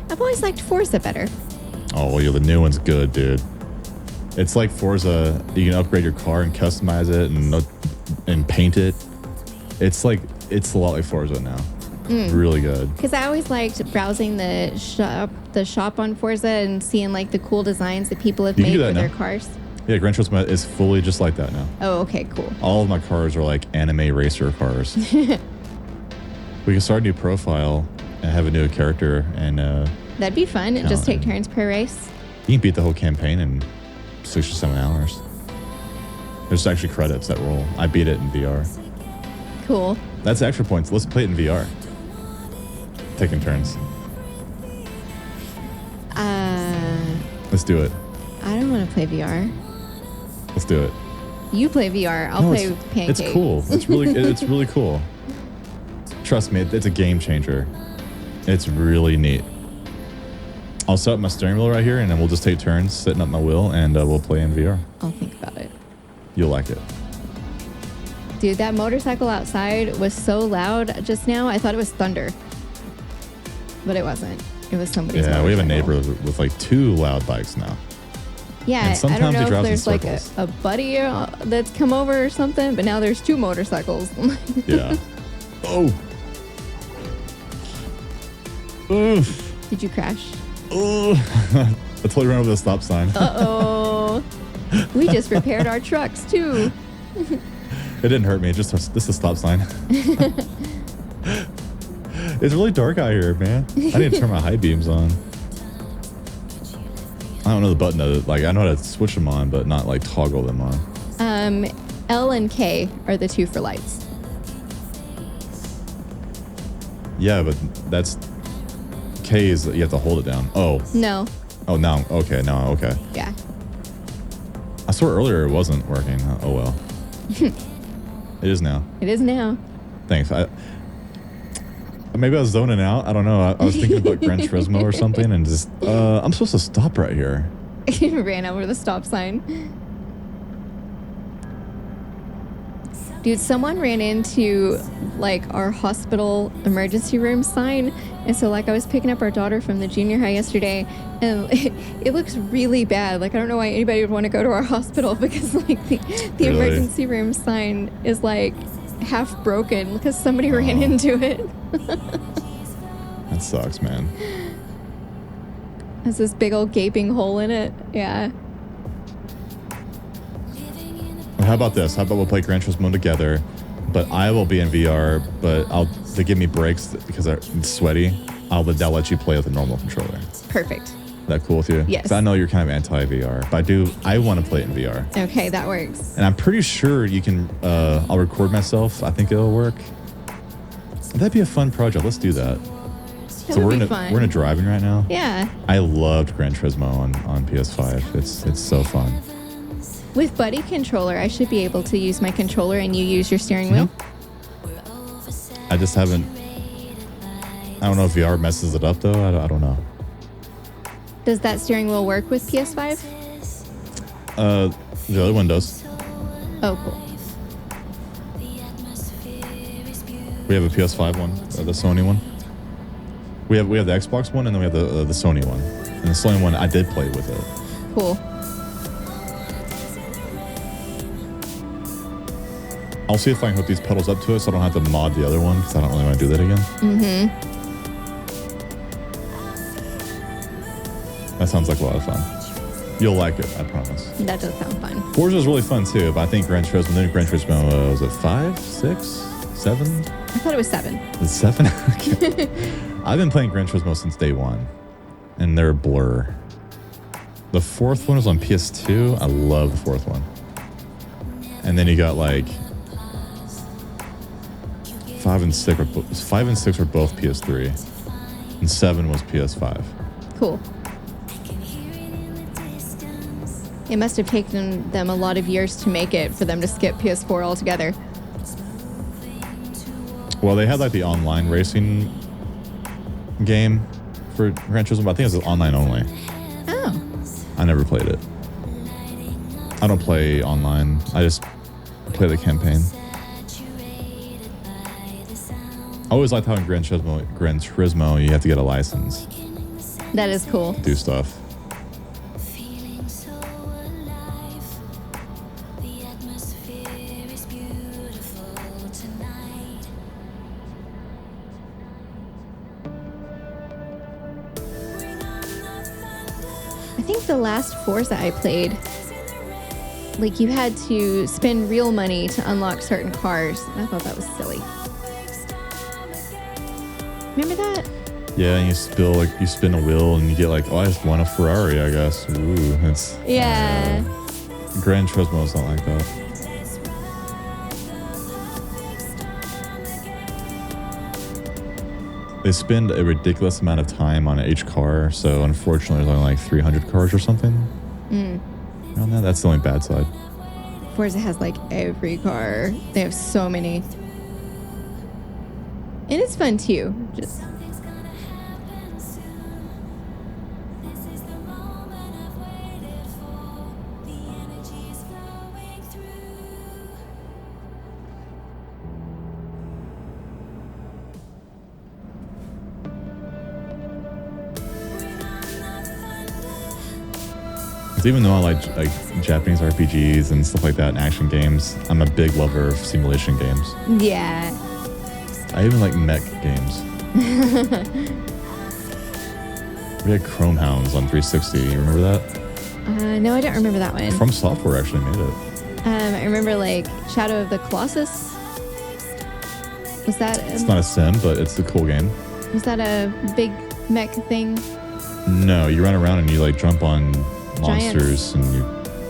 S2: I've always liked Forza better.
S1: Oh, well, yeah, the new one's good, dude. It's like Forza. You can upgrade your car and customize it and paint it. It's a lot like Forza now. Really good.
S2: Because I always liked browsing the shop on Forza and seeing like the cool designs that people have
S1: You can
S2: made
S1: do that
S2: for their
S1: now.
S2: cars.
S1: Yeah, Gran Turismo is fully just like that now.
S2: Oh, okay, cool.
S1: All of my cars are like anime racer cars. We can start a new profile and have a new character, and
S2: That'd be fun. And just take
S1: Counting.
S2: turns per race.
S1: you can beat the whole campaign in 6 or 7 hours. There's actually credits that roll. I beat it in VR.
S2: Cool.
S1: That's extra points. Let's play it in VR. Taking turns. Let's do it.
S2: I don't want to play VR.
S1: Let's do it.
S2: You play VR. I'll play Pancake.
S1: It's cool. It's really cool. Trust me, it's a game changer. It's really neat. I'll set up my steering wheel right here, and then we'll just take turns setting up my wheel, and we'll play in VR.
S2: I'll think about it.
S1: You'll like it.
S2: Dude, that motorcycle outside was so loud just now. I thought it was thunder. But it wasn't. It was somebody's
S1: Yeah, we have a
S2: motorcycle.
S1: neighbor with like 2 loud bikes now.
S2: Yeah,
S1: And
S2: I
S1: sometimes
S2: don't
S1: he
S2: know if
S1: drives in
S2: there's like
S1: circles.
S2: a buddy that's come over or something, but now there's 2 motorcycles.
S1: Yeah. Oh. Oof.
S2: Did you crash?
S1: Oh. I totally ran over the stop sign.
S2: Uh-oh. We just repaired our trucks too.
S1: It didn't hurt me. Just a stop sign. It's really dark out here, man. I need to turn my high beams on. I don't know the button to, like, I know how to switch them on, but not like toggle them on.
S2: L and K are the 2 for lights.
S1: Yeah, but that's K is you have to hold it down. Oh.
S2: No.
S1: Oh, now. Okay. Now. Okay.
S2: Yeah.
S1: I swore earlier it wasn't working. Oh well. It is now.
S2: It is now.
S1: Thanks. Maybe I was zoning out. I don't know. I was thinking about Gran Turismo or something, and just I'm supposed to stop right here.
S2: Ran over the stop sign. Dude, someone ran into like our hospital emergency room sign. And so like I was picking up our daughter from the junior high yesterday, and it looks really bad. Like I don't know why anybody would want to go to our hospital, because like the
S1: Really?
S2: emergency room sign is like half broken because somebody ran into it.
S1: That sucks, man.
S2: Has this big old gaping hole in it. Yeah.
S1: Well, how about this? How about we'll play Gran Turismo together, but I will be in VR, but they give me breaks because I'm sweaty. They'll let you play with a normal controller.
S2: Perfect.
S1: Is that cool with you?
S2: Yes.
S1: 'Cause I know you're kind of anti-VR, but I want to play it in VR.
S2: Okay, that works.
S1: And I'm pretty sure you can, I'll record myself. I think it'll work. That'd be a fun project. Let's do that.
S2: That
S1: So
S2: would
S1: we're
S2: be
S1: in
S2: fun.
S1: we're in a driving right now.
S2: Yeah.
S1: I loved Gran Turismo on PS5. It's so fun.
S2: With Buddy Controller, I should be able to use my controller and you use your steering wheel.
S1: I just haven't. I don't know if VR messes it up though. I don't know.
S2: Does that steering wheel work with PS5?
S1: The other one does.
S2: Oh, cool.
S1: We have a PS5 one, the Sony one. We have the Xbox one, and then we have the Sony one. And the Sony one, I did play with it.
S2: Cool.
S1: I'll see if I can hook these pedals up to it, so I don't have to mod the other one, because I don't really want to do that again.
S2: Mm-hmm.
S1: That sounds like a lot of fun. You'll like it, I promise.
S2: That does sound fun.
S1: Forza's really fun too, but I think Gran Turismo, was it 5, 6, 7?
S2: I thought it was 7.
S1: It's 7? Okay. I've been playing Gran Turismo since day one, and they're a blur. The 4th one was on PS2. I love the 4th one. And then you got like 5 and 6 were both PS3, and 7 was PS5.
S2: Cool. It must have taken them a lot of years to make it for them to skip PS4 altogether.
S1: Well, they had like the online racing game for Gran Turismo, but I think it was online only.
S2: Oh.
S1: I never played it. I don't play online. I just play the campaign. I always liked how in Gran Turismo you have to get a license
S2: That is cool.
S1: to do stuff.
S3: Feeling so alive. The atmosphere is beautiful tonight.
S2: I think the last Forza I played, like you had to spend real money to unlock certain cars. I thought that was silly. Remember that?
S1: Yeah, and you spin a wheel and you get like, oh, I just won a Ferrari, I guess. Ooh, it's
S2: Yeah.
S1: Gran Turismo is not like that. They spend a ridiculous amount of time on each car, so unfortunately there's only like 300 cars or something. No, that's the only bad side.
S2: Forza has like every car. They have so many. And it's fun too. Just
S3: Something's gonna happen soon. This is the moment I've waited for. The energy is flowing through. Bring on the thunder.
S1: 'Cause even though I like Japanese RPGs and stuff like that and action games, I'm a big lover of simulation games.
S2: yeah.
S1: I even like mech games. We had Chrome Hounds on 360. You remember that?
S2: No, I don't remember that one.
S1: From Software actually made it.
S2: I remember like Shadow of the Colossus. Was that
S1: It's not a sim, but it's a cool game.
S2: was that a big mech thing?
S1: No, you run around and you like jump on
S2: Giants.
S1: monsters and you,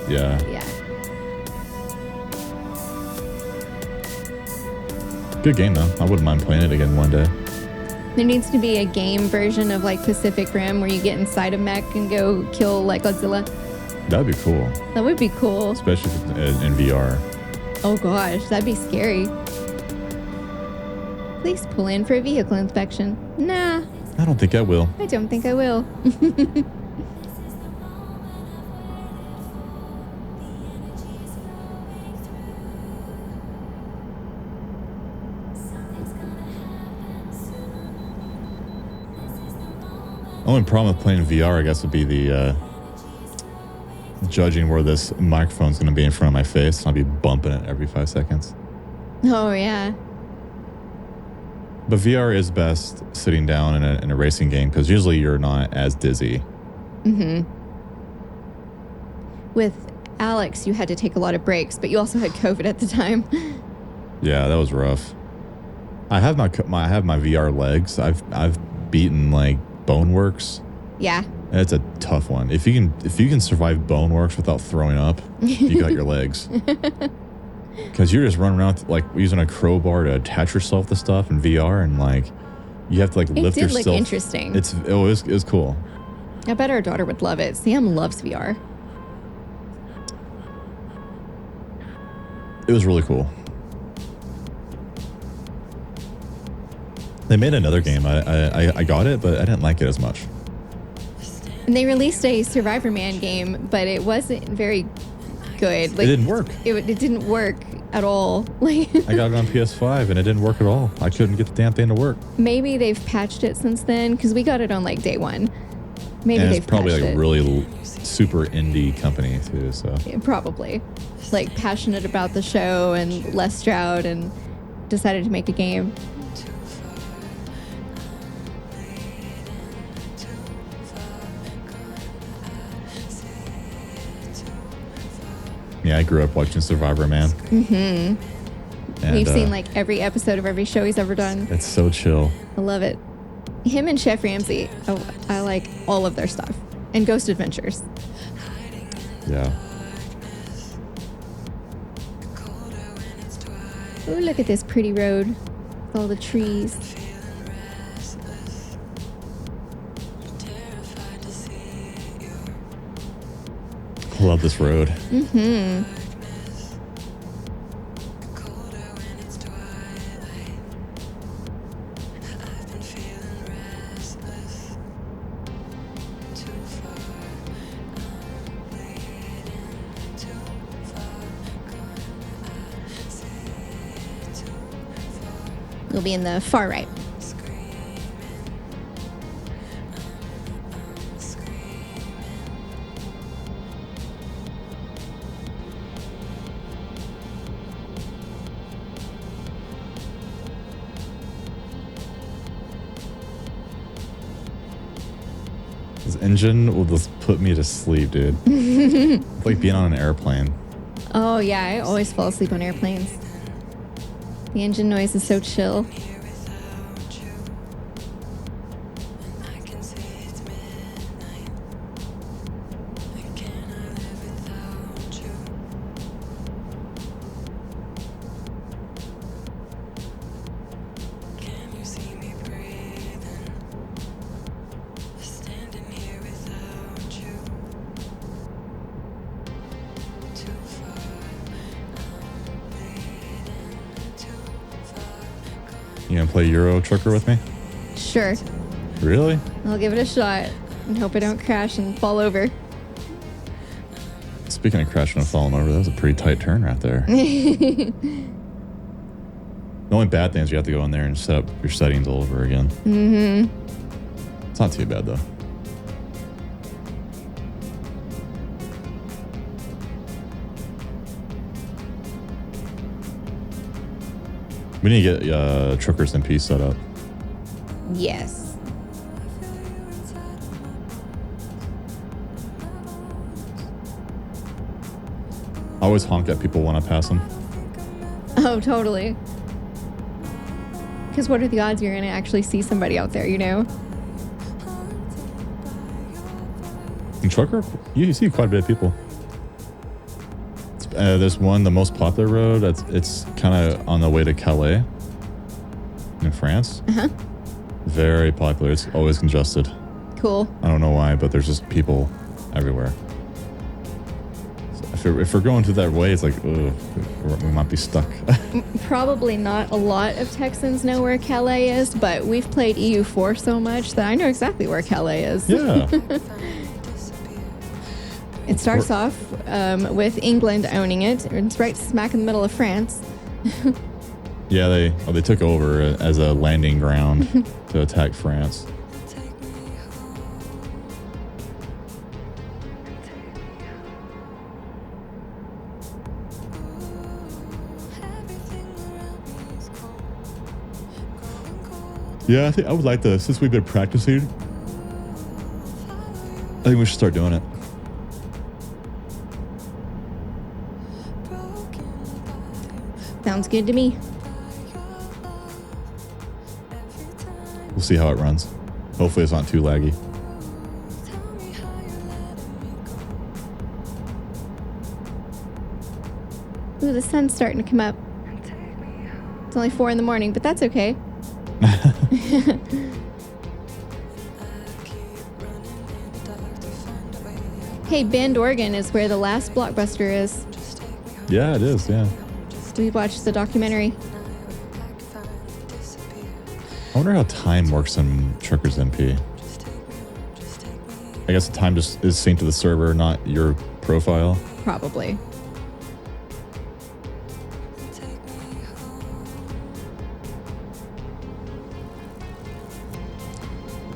S1: yeah.
S2: Yeah.
S1: Good game though. I wouldn't mind playing it again one day.
S2: There needs to be a game version of like Pacific Rim where you get inside a mech and go kill like Godzilla.
S1: That'd be cool,
S2: That would be cool.
S1: especially in VR.
S2: Oh gosh, that'd be scary. Please pull in for a vehicle inspection. Nah,
S1: I don't think I will.
S2: I don't think I will.
S1: Only problem with playing VR, I guess, would be the judging where this microphone's going to be in front of my face. I'll be bumping it every 5 seconds.
S2: Oh yeah.
S1: But VR is best sitting down in a racing game because usually you're not as dizzy.
S2: With Alex, you had to take a lot of breaks, but you also had COVID at the time.
S1: Yeah, that was rough. I have my VR legs. I've beaten like Boneworks.
S2: Yeah.
S1: And it's a tough one. If you can survive Boneworks without throwing up, you got your legs. Because you're just running around like using a crowbar to attach yourself to stuff in VR, and like you have to like lift
S2: It did
S1: yourself.
S2: look interesting.
S1: It was cool.
S2: I bet our daughter would love it. Sam loves VR.
S1: It was really cool. They made another game. I got it, but I didn't like it as much.
S2: And they released a Survivor Man game, but it wasn't very good. Like,
S1: It didn't work.
S2: It didn't work at all. Like
S1: I got it on PS5 and it didn't work at all. I couldn't get the damn thing to work.
S2: maybe they've patched it since then because we got it on like day one. Maybe
S1: And
S2: they've
S1: it's probably
S2: patched
S1: like
S2: it.
S1: a really super indie company too. So
S2: Yeah, probably like passionate about the show and less Stroud and decided to make a game.
S1: yeah, I grew up watching Survivor Man. And,
S2: We've seen like every episode of every show he's ever done.
S1: it's so chill.
S2: I love it. Him and Chef Ramsay, I like all of their stuff. And Ghost Adventures.
S1: Yeah.
S2: Oh, look at this pretty road with all the trees.
S1: Love this road.
S2: You'll be in the far right.
S1: This engine will just put me to sleep, dude. It's like being on an airplane.
S2: Oh yeah, I always fall asleep on airplanes. The engine noise is so chill.
S1: gonna play Euro Trucker with me?
S2: Sure.
S1: Really?
S2: I'll give it a shot and hope I don't crash and fall over.
S1: Speaking of crashing and falling over, that was a pretty tight turn right there. The only bad thing is you have to go in there and set up your settings all over again. Mm-hmm. It's not too bad though. We need to get Truckers MP set up.
S2: Yes.
S1: I always honk at people when I pass them.
S2: Oh, totally. Because what are the odds you're going to actually see somebody out there, you know?
S1: In Trucker, you see quite a bit of people. There's one, the most popular road, it's kind of on the way to Calais in France.
S2: Uh-huh.
S1: Very popular. It's always congested.
S2: Cool.
S1: I don't know why, but there's just people everywhere. So if we're going through that way, it's like, ugh, we might be stuck.
S2: Probably not a lot of Texans know where Calais is, but we've played EU4 so much that I know exactly where Calais is.
S1: Yeah.
S2: It starts off with England owning it. It's right smack in the middle of France.
S1: Yeah, they took over as a landing ground to attack France. Yeah, I think I would like to, since we've been practicing, I think we should start doing it.
S2: Sounds good to me.
S1: We'll see how it runs. Hopefully it's not too laggy.
S2: Ooh, the sun's starting to come up. It's only 4 in the morning, but that's okay. Hey, Bend, Oregon is where the last Blockbuster is.
S1: Yeah, it is, yeah.
S2: We watched the documentary.
S1: I wonder how time works in Truckers MP. I guess the time just is synced to the server, not your profile.
S2: Probably.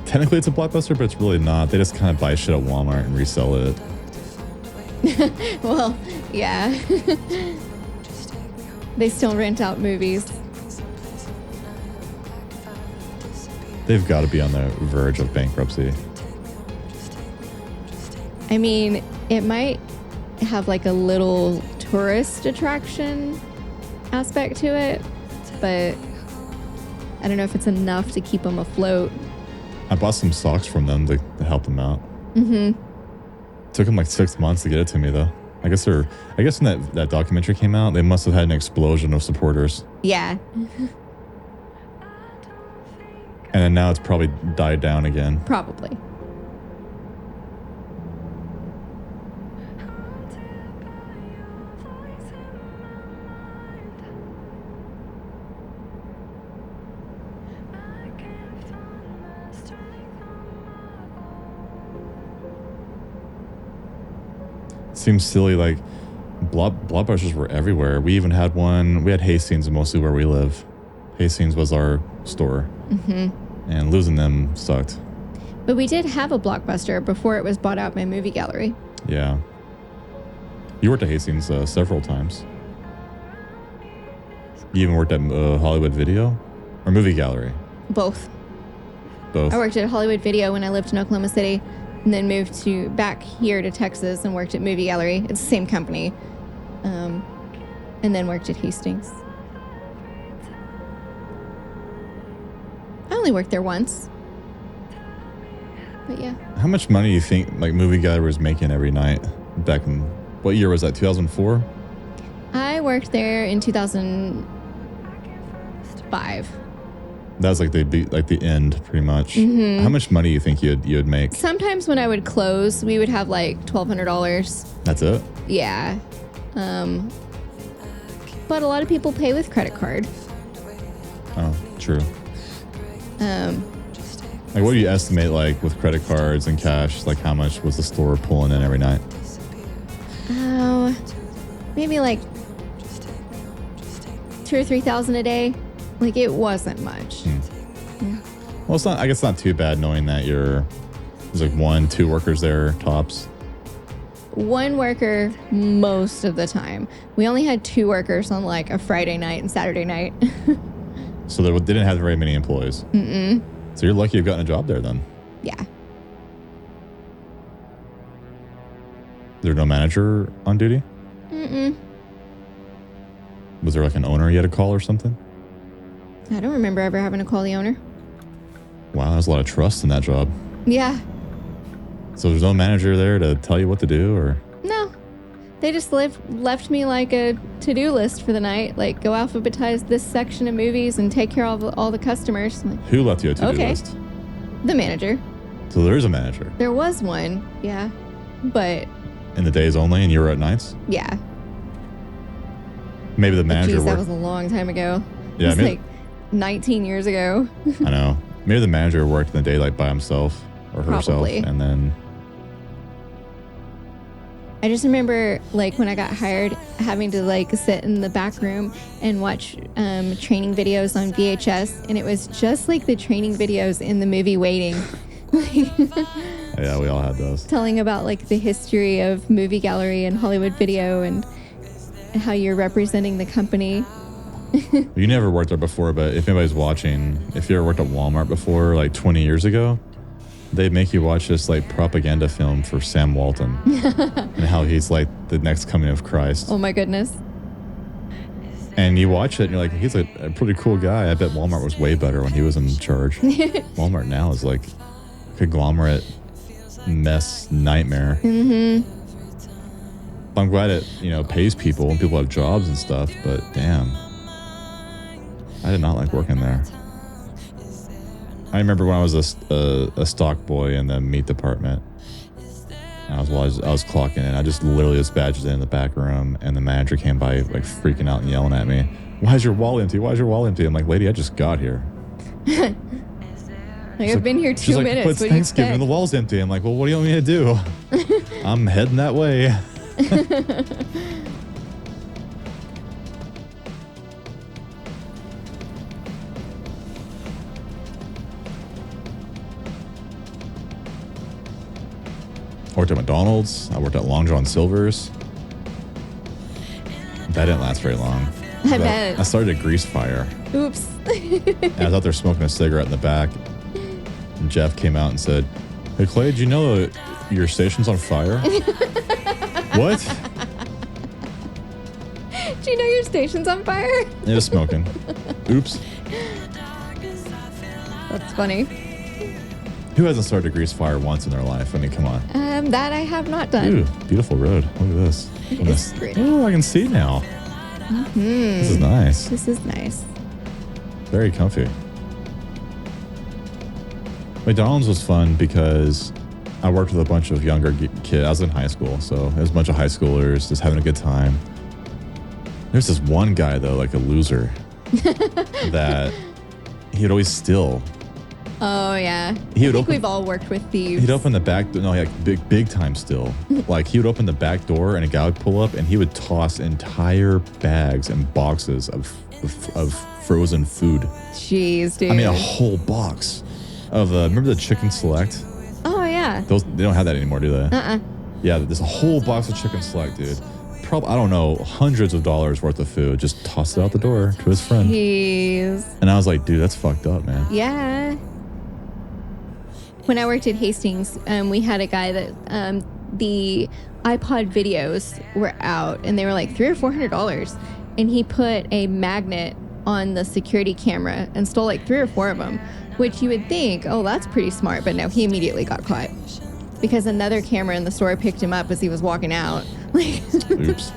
S1: Technically it's a Blockbuster, but it's really not. They just kind of buy shit at Walmart and resell it.
S2: Well, yeah. They still rent out movies.
S1: They've got to be on the verge of bankruptcy.
S2: I mean, it might have like a little tourist attraction aspect to it, but I don't know if it's enough to keep them afloat.
S1: I bought some socks from them to help them out. Mm-hmm. Took them like 6 months to get it to me though. I guess when that documentary came out, they must have had an explosion of supporters.
S2: Yeah.
S1: And then now it's probably died down again.
S2: Probably.
S1: Seems silly, like Blockbusters were everywhere. We even had one. We had Hastings, mostly where we live. Hastings was our store. Mm-hmm. And losing them sucked.
S2: But we did have a Blockbuster before it was bought out by Movie Gallery.
S1: Yeah. You worked at Hastings several times. You even worked at Hollywood Video or Movie Gallery?
S2: Both.
S1: Both.
S2: I worked at Hollywood Video when I lived in Oklahoma City, and then moved back here to Texas and worked at Movie Gallery. It's the same company. And then worked at Hastings. I only worked there once. But yeah.
S1: How much money do you think like Movie Gallery was making every night back in, what year was that, 2004?
S2: I worked there in 2005.
S1: That was like the end, pretty much. Mm-hmm. How much money do you think you'd make?
S2: Sometimes when I would close, we would have like $1,200.
S1: That's it?
S2: Yeah. But a lot of people pay with credit card.
S1: Oh, True.
S2: Um,
S1: Like, what do you estimate, like, with credit cards and cash? Like, how much was the store pulling in every night?
S2: oh, maybe like 2,000 or 3,000 a day. Like, it wasn't much.
S1: Well, it's not. I guess it's not too bad knowing that there's like 1-2 workers there tops.
S2: One worker most of the time. We only had 2 workers on like a Friday night and Saturday night.
S1: So they didn't have very many employees. So you're lucky you've gotten a job there then.
S2: Yeah.
S1: There no manager on duty? Was there like an owner you had to call or something?
S2: I don't remember ever having to call the owner.
S1: Wow, there's a lot of trust in that job.
S2: Yeah.
S1: So there's no manager there to tell you what to do, or?
S2: No. They just left me like a to-do list for the night. Like, go alphabetize this section of movies and take care of all the customers. I'm like,
S1: Who left you a to-do
S2: Okay.
S1: list?
S2: the manager.
S1: So there is a manager.
S2: There was one, yeah. But,
S1: In the days only, and you were at nights?
S2: yeah.
S1: Maybe the manager
S2: Jeez, that
S1: worked.
S2: was a long time ago.
S1: Yeah,
S2: It was
S1: maybe-
S2: like 19 years ago.
S1: I know. Maybe the manager worked in the day like by himself or herself,
S2: Probably.
S1: and then
S2: I just remember, like, when I got hired, having to, like, sit in the back room and watch training videos on VHS, and it was just like the training videos in the movie Waiting.
S1: yeah, we all had those.
S2: Telling about, like, the history of movie gallery and Hollywood video and how you're representing the company.
S1: You never worked there before, but if anybody's watching, if you ever worked at Walmart before, like 20 years ago, they'd make you watch this like propaganda film for Sam Walton and how he's like the next coming of Christ.
S2: Oh, my goodness.
S1: And you watch it and you're like, he's a pretty cool guy. I bet Walmart was way better when he was in charge. Walmart now is like a conglomerate mess nightmare. I'm glad it, pays people and people have jobs and stuff, but damn. I did not like working there. I remember when I was a stock boy in the meat department. I was clocking in. I just literally was badged in the back room, and the manager came by like freaking out and yelling at me. "Why is your wall empty? Why is your wall empty?" I'm like, "Lady, I just got here."
S2: Like, I've been here
S1: She's
S2: 2
S1: like,
S2: minutes.
S1: "But it's
S2: What do you
S1: Thanksgiving and the
S2: expect?
S1: wall's empty." I'm like, "Well, what do you want me to do?" I'm heading that way. I worked at McDonald's. I worked at Long John Silver's. That didn't last very long.
S2: I bet.
S1: I started a grease fire.
S2: Oops.
S1: And I was out there smoking a cigarette in the back. And Jeff came out and said, "Hey, Clay, did you know that your station's on fire?" What?
S2: Do you know your station's on fire?
S1: It was smoking. Oops.
S2: That's funny.
S1: Who hasn't started a grease fire once in their life? I mean, come on.
S2: That I have not done.
S1: Ooh, beautiful road. Look at this.
S2: It
S1: Look at
S2: is
S1: this.
S2: pretty.
S1: Oh, I can see now. This is nice.
S2: This is nice.
S1: Very comfy. McDonald's was fun because I worked with a bunch of younger kids. I was in high school, so it was a bunch of high schoolers just having a good time. There's this one guy, though, like a loser, that he'd always steal.
S2: Oh, yeah.
S1: He
S2: I
S1: would
S2: think
S1: open-
S2: we've all worked with thieves.
S1: He'd open the back door. No, like big time still. Like he would open the back door and a guy would pull up and he would toss entire bags and boxes of frozen food.
S2: Jeez, dude.
S1: I mean, a whole box of remember the Chicken Select?
S2: Oh, yeah.
S1: Those they don't have that anymore, do they?
S2: Uh-uh.
S1: Yeah, there's a whole box of Chicken Select, dude. Probably, I don't know, hundreds of dollars worth of food. Just tossed it out the door to his friend.
S2: Jeez.
S1: And I was like, dude, that's fucked up, man.
S2: Yeah. When I worked at Hastings, we had a guy that the iPod videos were out, and they were like $300 or $400, and he put a magnet on the security camera and stole like 3 or 4 of them, which you would think, oh, that's pretty smart, but no, he immediately got caught because another camera in the store picked him up as he was walking out.
S1: Oops.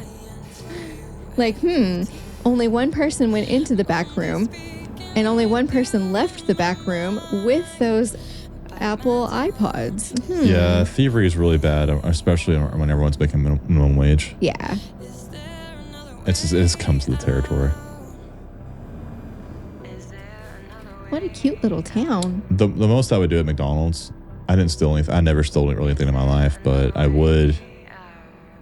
S2: Only one person went into the back room, and only one person left the back room with those Apple iPods.
S1: Yeah, thievery is really bad, especially when everyone's making minimum wage.
S2: Yeah.
S1: It just comes to the territory.
S2: What a cute little town.
S1: The most I would do at McDonald's, I didn't steal anything. I never stole really anything in my life, but I would,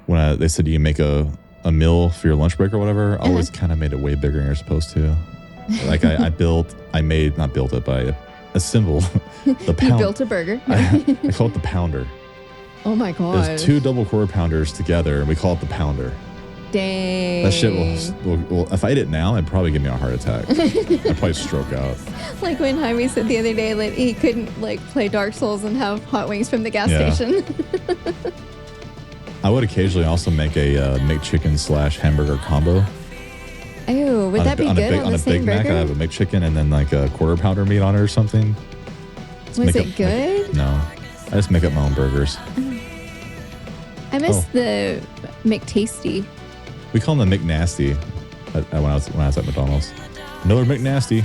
S1: when they said you can make a meal for your lunch break or whatever, I always kind of made it way bigger than you're supposed to. Like not built it, but I assembled the pound.
S2: You built a burger.
S1: I call it the pounder.
S2: Oh my god.
S1: There's 2 double quarter pounders together, and we call it the pounder.
S2: Dang.
S1: That shit will if I ate it now, it'd probably give me a heart attack. I'd probably stroke out.
S2: Like when Jaime said the other day that he couldn't like play Dark Souls and have hot wings from the gas station.
S1: I would occasionally also make a McChicken / hamburger combo.
S2: Oh, would that be good on the same
S1: Big Mac,
S2: burger?
S1: I'd have a McChicken and then like a quarter pounder meat on it or something.
S2: Was it good?
S1: No, I just make up my own burgers.
S2: I miss the McTasty.
S1: We call them the McNasty when I was at McDonald's. Another McNasty.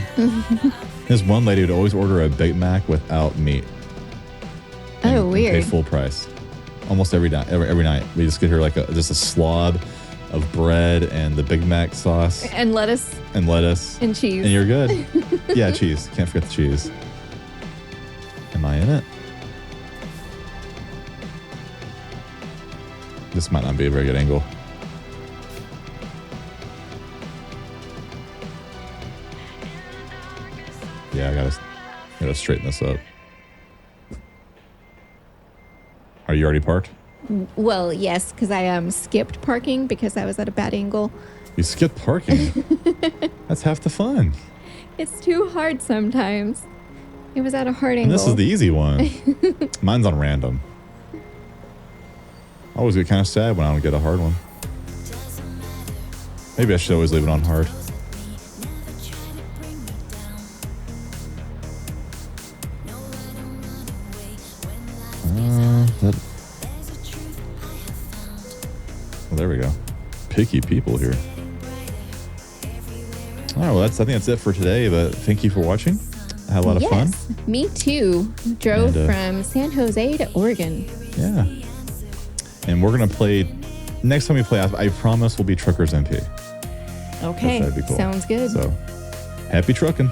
S1: This one lady would always order a Big Mac without meat.
S2: And weird.
S1: Pay full price. Almost every night. Every night. We just get her like just a slob of bread and the Big Mac sauce.
S2: And lettuce.
S1: And
S2: cheese.
S1: And you're good. Yeah, cheese. Can't forget the cheese. Am I in it? This might not be a very good angle. Yeah, I gotta straighten this up. Are you already parked?
S2: Well, yes, because I skipped parking because I was at a bad angle.
S1: You skipped parking? That's half the fun.
S2: It's too hard sometimes. It was at a hard
S1: And
S2: angle.
S1: this is the easy one. Mine's on random. I always get kind of sad when I don't get a hard one. Maybe I should always leave it on hard. Well, there we go. Picky people here. All right, well, I think that's it for today, but thank you for watching. I had a lot of fun.
S2: Me too. Drove
S1: And,
S2: from San Jose to Oregon.
S1: Yeah. And we're going to play, next time we play, I promise we'll be Truckers MP.
S2: Okay.
S1: That'd be cool.
S2: Sounds good.
S1: So, happy trucking.